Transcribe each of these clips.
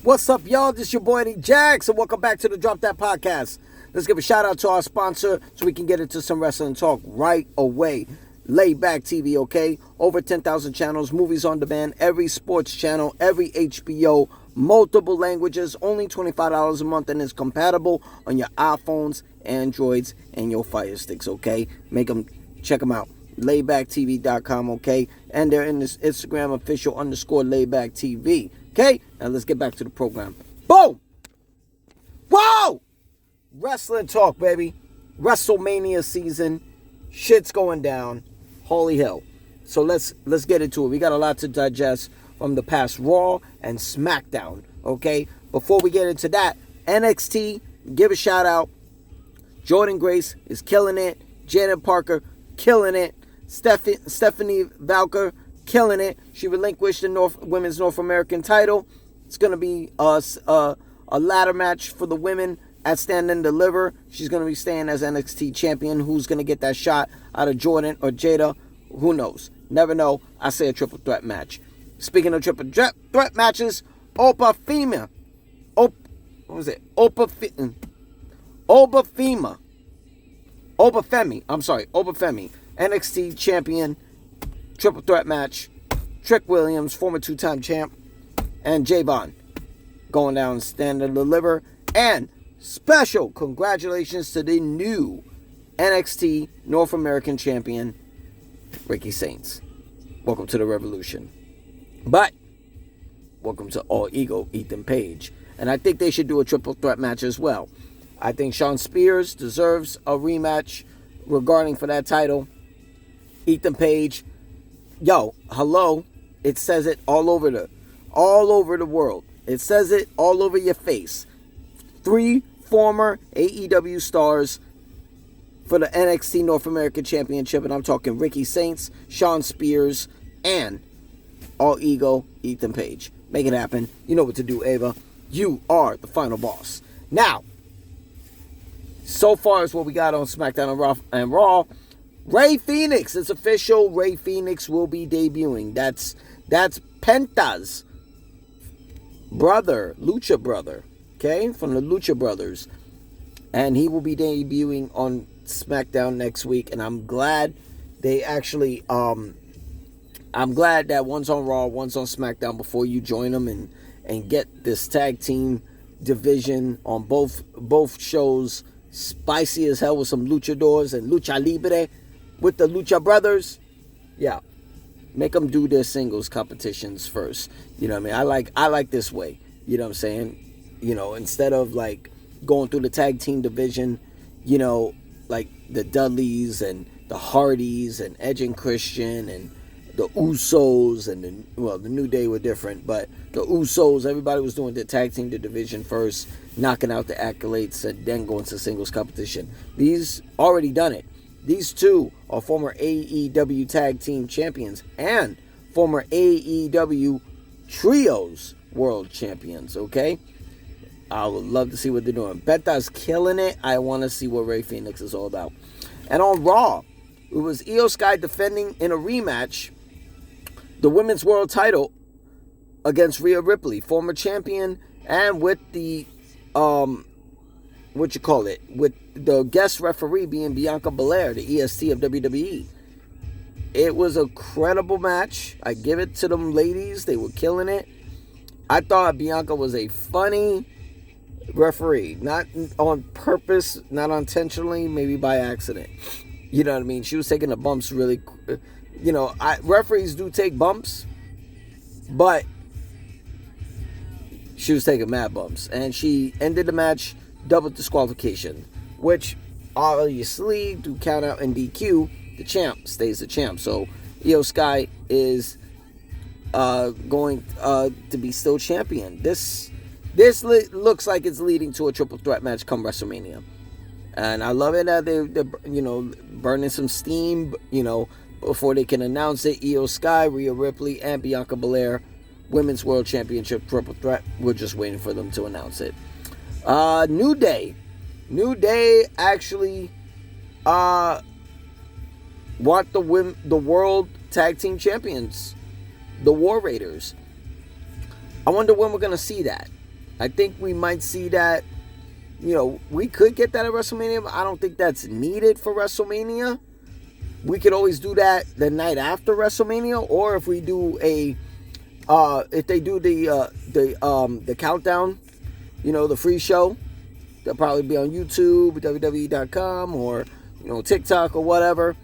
What's up, y'all? This is your boy Eddie Jax, and welcome back to the Drop That Podcast. Let's give a shout out to our sponsor so we can get into some wrestling talk right away. Layback TV, okay? Over 10,000 channels, movies on demand, every sports channel, every HBO, multiple languages, only $25 a month, and is compatible on your iPhones, Androids, and your Fire Sticks, okay? Check them out. Laybacktv.com, okay? And they're in this Instagram official _laybacktv. Okay, now let's get back to the program. Boom! Whoa! Wrestling talk, baby. WrestleMania season. Shit's going down. Holy hell. So let's get into it. We got a lot to digest from the past Raw and Smackdown. Okay? Before we get into that, NXT, give a shout out. Jordan Grace is killing it. Janet Parker, killing it. Stephanie Valker, killing it. She relinquished the women's North American title. It's going to be a ladder match for the women at Stand and Deliver. She's going to be staying as NXT champion. Who's going to get that shot out of Jordan or Jada? Who knows? Never know. I say a triple threat match. Speaking of triple threat matches, Opa Femi. NXT champion. Triple threat match. Trick Williams, former two-time champ, and Javon going down and Stand and Deliver. And special congratulations to the new NXT North American champion, Ricky Saints. Welcome to the revolution. But welcome to All Ego, Ethan Page. And I think they should do a triple threat match as well. I think Shawn Spears deserves a rematch regarding for that title. Ethan Page, yo, hello. It says it all over the world. It says it all over your face. 3 former AEW stars for the NXT North American Championship, and I'm talking Ricky Saints, Shawn Spears, and All Ego, Ethan Page. Make it happen. You know what to do, Ava. You are the final boss. Now, so far as what we got on SmackDown and Raw, Rey Fenix, it's official. Rey Fenix will be debuting. That's Penta's brother, Lucha brother, okay, from the Lucha Brothers, and he will be debuting on SmackDown next week. And I'm glad they actually, I'm glad that one's on Raw, one's on SmackDown before you join them and get this tag team division on both shows. Spicy as hell with some luchadors and lucha libre with the Lucha Brothers. Yeah, make them do their singles competitions first. You know what I mean? I like this way. You know what I'm saying? You know, instead of like going through the tag team division, you know, like the Dudleys and the Hardys and Edge and Christian and the Usos and the New Day were different, but the Usos, everybody was doing the tag team division first, knocking out the accolades, and then going to singles competition. These already done it. These two are former AEW tag team champions and former AEW trios world champions, okay? I would love to see what they're doing. Beta's killing it. I want to see what Rey Fenix is all about. And on Raw, it was Io Sky defending in a rematch the women's world title against Rhea Ripley, former champion, and with the with the guest referee being Bianca Belair, the EST of WWE. It was a credible match. I give it to them ladies. They were killing it. I thought Bianca was a funny referee. Not on purpose, not intentionally, maybe by accident. You know what I mean? She was taking the bumps really... You know, referees do take bumps, but she was taking mad bumps. And she ended the match double disqualification, which obviously, to count out and DQ, the champ stays the champ. So Io Sky is going to be still champion. This looks like it's leading to a triple threat match come WrestleMania. And I love it that they're burning some steam, before they can announce it. Io Sky, Rhea Ripley, and Bianca Belair, Women's World Championship triple threat. We're just waiting for them to announce it. New Day actually want the World Tag Team Champions, the War Raiders. I wonder when we're going to see that. I think we might see that. We could get that at WrestleMania, but I don't think that's needed for WrestleMania. We could always do that the night after WrestleMania, or if we do if they do the countdown, the free show, they'll probably be on YouTube, WWE.com, or TikTok or whatever,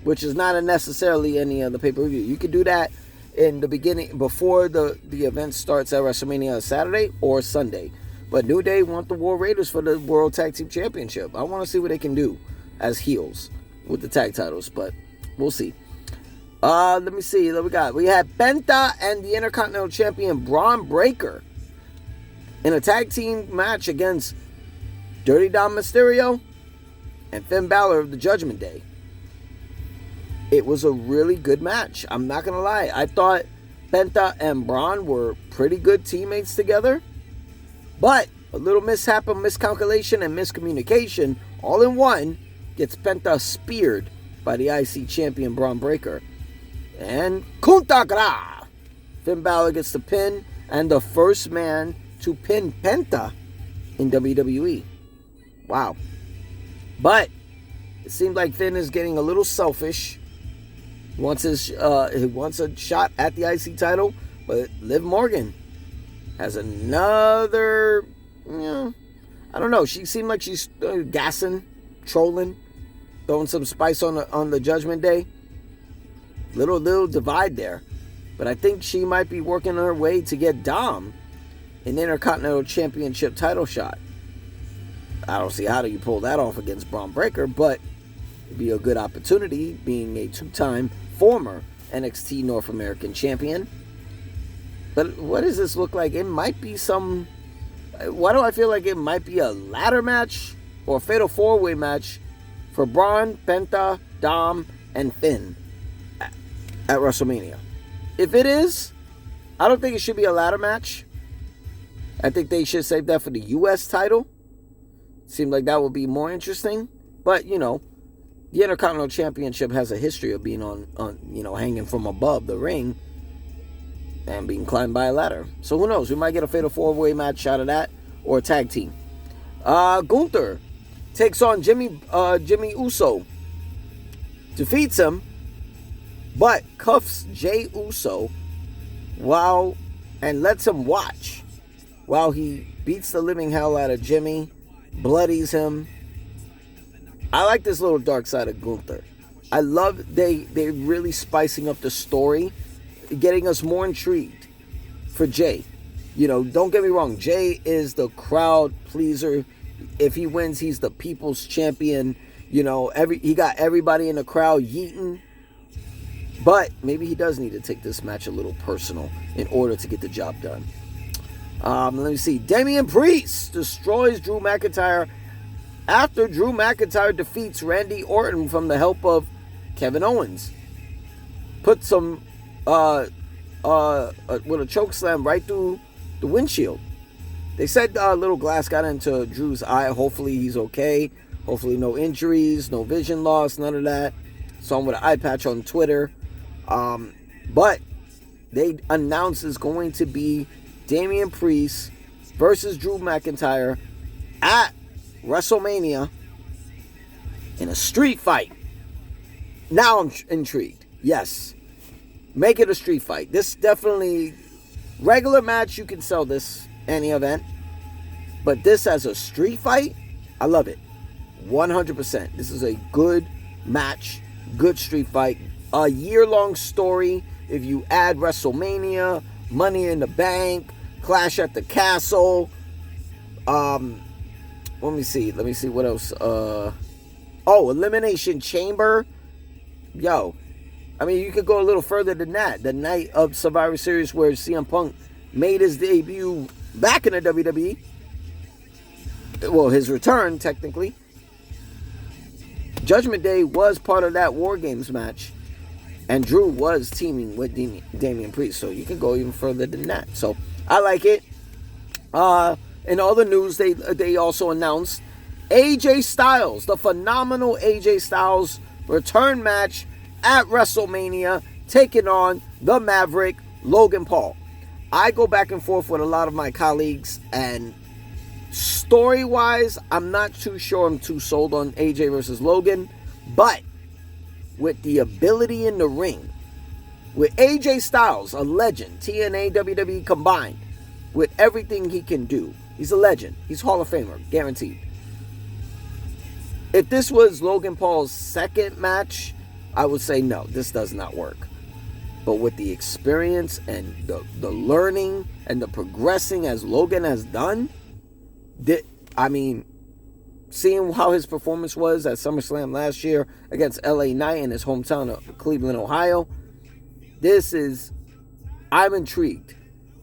which is not necessarily any of the pay-per-view. You could do that in the beginning, before the event starts at WrestleMania Saturday or Sunday. But New Day want the War Raiders for the World Tag Team Championship. I want to see what they can do as heels with the tag titles, but we'll see. Let me see. What we got? We had Penta and the Intercontinental Champion Braun Breaker in a tag team match against Dirty Dom Mysterio and Finn Balor of the Judgment Day. It was a really good match. I'm not going to lie. I thought Penta and Braun were pretty good teammates together. But a little mishap, a miscalculation, and miscommunication, all in one, gets Penta speared by the IC champion Braun Breaker. And Kuntagra! Finn Balor gets the pin, and the first man to pin Penta in WWE. Wow. But it seems like Finn is getting a little selfish. He wants a shot at the IC title, but Liv Morgan has another, I don't know. She seemed like she's gassing, trolling, throwing some spice on the Judgment Day. Little divide there. But I think she might be working her way to get Dom an Intercontinental Championship title shot. I don't see how do you pull that off against Braun Breaker, but it'd be a good opportunity, being a two-time former NXT North American champion. But what does this look like? It might be some... Why do I feel like it might be a ladder match or a fatal four-way match for Braun, Penta, Dom, and Finn at WrestleMania? If it is, I don't think it should be a ladder match. I think they should save that for the U.S. title. Seemed like that would be more interesting. But, the Intercontinental Championship has a history of being on hanging from above the ring and being climbed by a ladder. So who knows? We might get a fatal four-way match out of that, or a tag team. Gunther takes on Jimmy Uso. Defeats him, but cuffs Jey Uso and lets him watch while he beats the living hell out of Jimmy, bloodies him. I like this little dark side of Gunther. I love they're really spicing up the story, getting us more intrigued for Jey. Don't get me wrong. Jey is the crowd pleaser. If he wins, he's the people's champion. He got everybody in the crowd yeeting. But maybe he does need to take this match a little personal in order to get the job done. Let me see. Damian Priest destroys Drew McIntyre after Drew McIntyre defeats Randy Orton from the help of Kevin Owens. Put some with a choke slam right through the windshield. They said a little glass got into Drew's eye. Hopefully he's okay. Hopefully no injuries, no vision loss, none of that. Saw him with an eye patch on Twitter. But they announced it's going to be Damian Priest versus Drew McIntyre at WrestleMania in a street fight. Now I'm intrigued. Yes. Make it a street fight. This definitely... Regular match, you can sell this any event. But this as a street fight, I love it. 100%. This is a good match. Good street fight. A year-long story. If you add WrestleMania, Money in the Bank, Clash at the Castle. Let me see what else. Elimination Chamber. Yo. I mean, you could go a little further than that. The night of Survivor Series where CM Punk made his debut back in the WWE. Well, his return, technically. Judgment Day was part of that War Games match. And Drew was teaming with Damian Priest. So you can go even further than that. So I like it. In all the news, they also announced AJ Styles, the phenomenal AJ Styles return match at WrestleMania, taking on the Maverick Logan Paul. I go back and forth with a lot of my colleagues, and story-wise, I'm not too sure I'm too sold on AJ versus Logan, but with the ability in the ring, with AJ Styles, a legend, TNA, WWE combined, with everything he can do, he's a legend. He's Hall of Famer, guaranteed. If this was Logan Paul's second match, I would say no, this does not work. But with the experience and the learning and the progressing as Logan has done, seeing how his performance was at SummerSlam last year against LA Knight in his hometown of Cleveland, Ohio, I'm intrigued.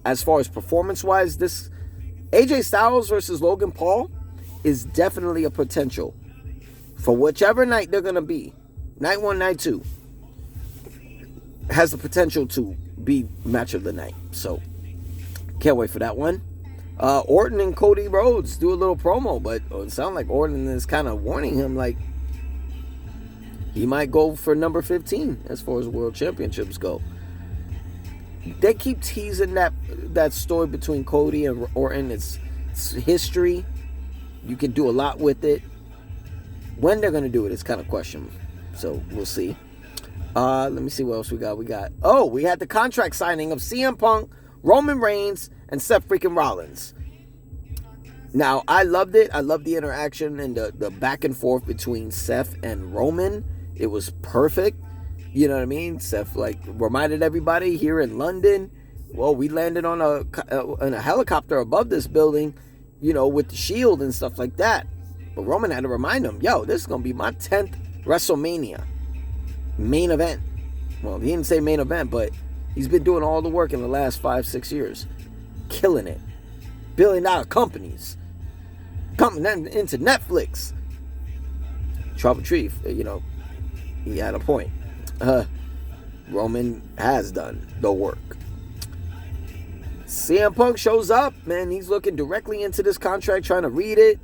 As far as performance-wise, this AJ Styles versus Logan Paul is definitely a potential for whichever night they're going to be. Night 1, night 2. Has the potential to be match of the night. So, can't wait for that one. Orton and Cody Rhodes do a little promo, but it sounds like Orton is kind of warning him, like, he might go for number 15 as far as world championships go. They keep teasing that story between Cody and Orton. It's history. You can do a lot with it. When they're going to do it is kind of questionable. So, we'll see. Let me see what else we got. We had the contract signing of CM Punk, Roman Reigns, and Seth freaking Rollins. Now, I loved it. I loved the interaction and the back and forth between Seth and Roman. It was perfect. You know what I mean? Seth, reminded everybody here in London, well, we landed on a helicopter above this building, with the shield and stuff like that. But Roman had to remind him, yo, this is going to be my 10th WrestleMania. Main event. Well, he didn't say main event, but he's been doing all the work in the last 5-6 years. Killing it. $1 billion companies. Coming into Netflix. Trouble Chief, he had a point. Roman has done the work. CM Punk shows up, man. He's looking directly into this contract, trying to read it.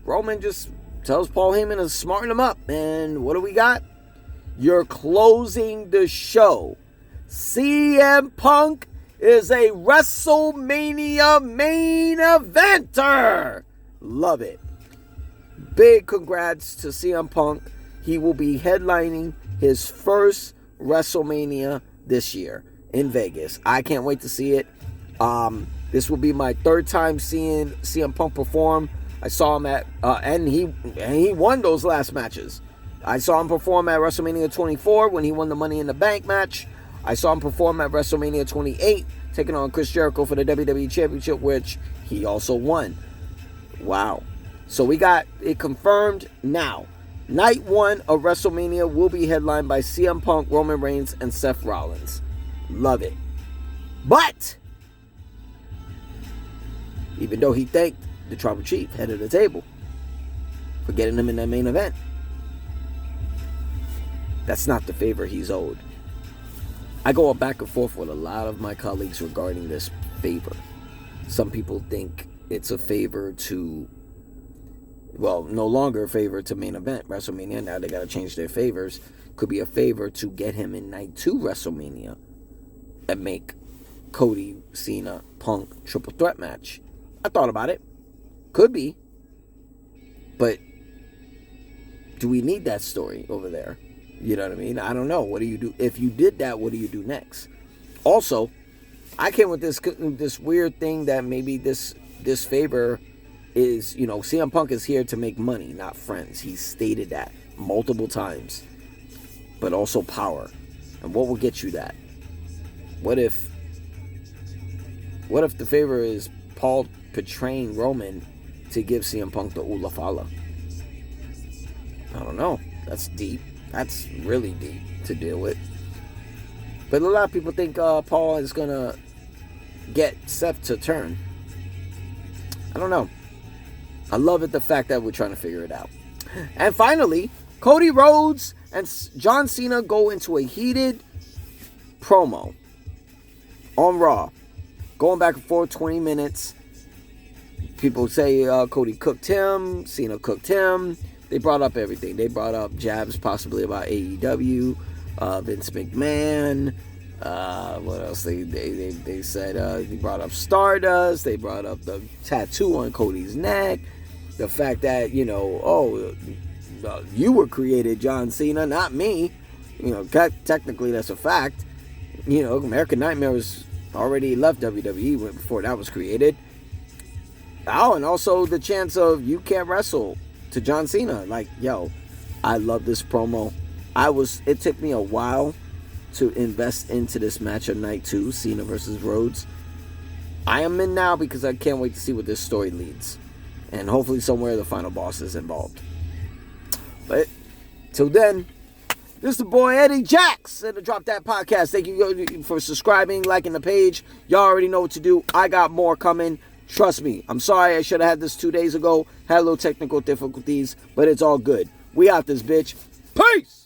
Roman just tells Paul Heyman to smarten him up. And what do we got? You're closing the show. CM Punk is a WrestleMania main eventer. Love it. Big congrats to CM Punk. He will be headlining his first WrestleMania this year in Vegas. I can't wait to see it. This will be my third time seeing CM Punk perform. I saw him and he won those last matches. I saw him perform at WrestleMania 24 when he won the Money in the Bank match. I saw him perform at WrestleMania 28, taking on Chris Jericho for the WWE Championship, which he also won. Wow. So we got it confirmed now. Night 1 of WrestleMania will be headlined by CM Punk, Roman Reigns, and Seth Rollins. Love it. But, even though he thanked the Tribal Chief, head of the table, for getting him in that main event, that's not the favor he's owed. I go back and forth with a lot of my colleagues regarding this favor. Some people think it's a favor to, no longer a favor to main event WrestleMania. Now they got to change their favors. Could be a favor to get him in night 2 WrestleMania and make Cody, Cena, Punk triple threat match. I thought about it. Could be. But do we need that story over there? You know what I mean? I don't know. What do you do? If you did that, what do you do next? Also, I came with this weird thing that maybe this favor is, CM Punk is here to make money, not friends. He's stated that multiple times. But also power. And what will get you that? What if the favor is Paul betraying Roman to give CM Punk the Ula Fala? I don't know. That's deep. That's really deep to deal with. But a lot of people think Paul is going to get Seth to turn. I don't know. I love it, the fact that we're trying to figure it out. And finally, Cody Rhodes and John Cena go into a heated promo on Raw. Going back and forth 20 minutes. People say Cody cooked him. Cena cooked him. They brought up everything. They brought up jabs possibly about AEW, Vince McMahon, What else? They said they brought up Stardust. They brought up the tattoo on Cody's neck. The fact that, you were created, John Cena, not me. Technically that's a fact. American Nightmare was already left WWE before that was created. Oh, and also the chance of you can't wrestle to John Cena. Like, yo, I love this promo. It took me a while to invest into this match of night 2, Cena versus Rhodes. I am in now because I can't wait to see what this story leads. And hopefully somewhere the final boss is involved. But till then, this is the boy Eddie Jax and the Drop That Podcast. Thank you for subscribing, liking the page. Y'all already know what to do. I got more coming. Trust me. I'm sorry I should have had this 2 days ago. Had a little technical difficulties, but it's all good. We out this bitch. Peace!